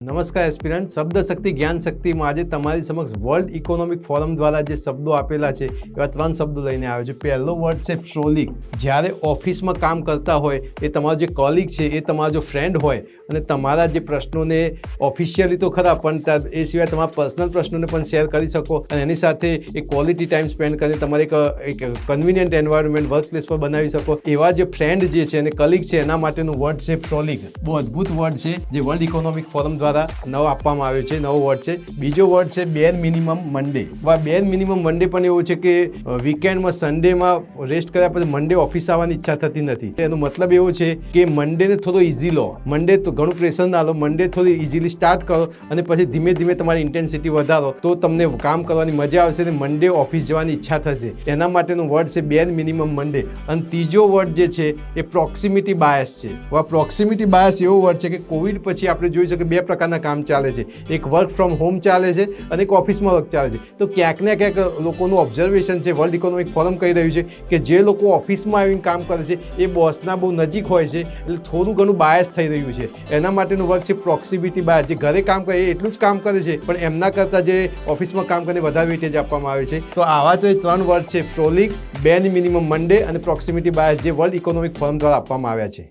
નમસ્કાર એસ્પિરન્ટ શબ્દ શક્તિ જ્ઞાન શક્તિમાં આજે તમારી સમક્ષ વર્લ્ડ ઇકોનોમિક ફોરમ દ્વારા જે શબ્દો આપેલા છે એવા 3 શબ્દો લઈને આવ્યો છે। પહેલો વર્ડ છે ફ્રોલિક। જ્યારે ઓફિસમાં કામ કરતા હોય એ તમારો જે કોલિગ છે એ તમારો જો ફ્રેન્ડ હોય અને તમારા જે પ્રશ્નોને ઓફિશિયલી તો ખરા પણ એ સિવાય તમારા પર્સનલ પ્રશ્નોને પણ શેર કરી શકો અને એની સાથે એક ક્વોલિટી ટાઈમ સ્પેન્ડ કરીને તમારે એક કન્વિનિયન્ટ એન્વાયરમેન્ટ વર્ક પ્લેસ પર બનાવી શકો એવા જે ફ્રેન્ડ જે છે અને કલિગ છે એના માટેનું વર્ડ છે ફ્રોલિક। બહુ અદ્ભુત વર્ડ છે જે વર્લ્ડ ઇકોનોમિક ફોરમ દ્વારા નવો આપવામાં આવ્યો છે। નવો વર્ડ છે। બીજો વર્ડ છે બેર મિનિમમ મંડે। બેર મિનિમમ મંડે પણ એવું છે કે વીકેન્ડમાં સન્ડેમાં રેસ્ટ કર્યા પછી મંડે ઓફિસ આવવાની ઈચ્છા થતી નથી। એનો મતલબ એવો છે કે મંડેને થોડો ઇઝી લો। મંડે તો ઘણું પ્રેશર ના લો। મંડે થોડી ઇઝીલી સ્ટાર્ટ કરો અને પછી ધીમે ધીમે તમારી ઇન્ટેન્સિટી વધારો તો તમને કામ કરવાની મજા આવશે અને મંડે ઓફિસ જવાની ઈચ્છા થશે। એના માટેનું વર્ડ છે બેર મિનિમમ મંડે। અને ત્રીજો વર્ડ જે છે એ પ્રોક્સિમિટી બાયસ છે। આ પ્રોક્સિમિટી બાયસ એવો વર્ડ છે કે કોવિડ પછી આપણે જોઈ શકીએ બે પ્રકારના કામ ચાલે છે। એક વર્ક ફ્રોમ હોમ ચાલે છે અને એક ઓફિસમાં વર્ક ચાલે છે। તો ક્યાંક ને ક્યાંક લોકોનું ઓબ્ઝર્વેશન છે, વર્લ્ડ ઇકોનોમિક ફોરમ કહી રહ્યું છે કે જે લોકો ઓફિસમાં આવીને કામ કરે છે એ બોસના બહુ નજીક હોય છે એટલે થોડું ઘણું બાયસ થઈ રહ્યું છે। એના માટેનું વર્ક છે પ્રોક્સિમિટી બાયસ। જે ઘરે કામ કરે એ એટલું જ કામ કરે છે પણ એમના કરતાં જે ઓફિસમાં કામ કરીને વધારે વેટેજ આપવામાં આવે છે। તો આવા તો 3 વર્ડ છે ફ્રોલિક, બેર મિનિમમ મંડે અને પ્રોક્સિમિટી બાયસ જે વર્લ્ડ ઇકોનોમિક ફોરમ દ્વારા આપવામાં આવ્યા છે।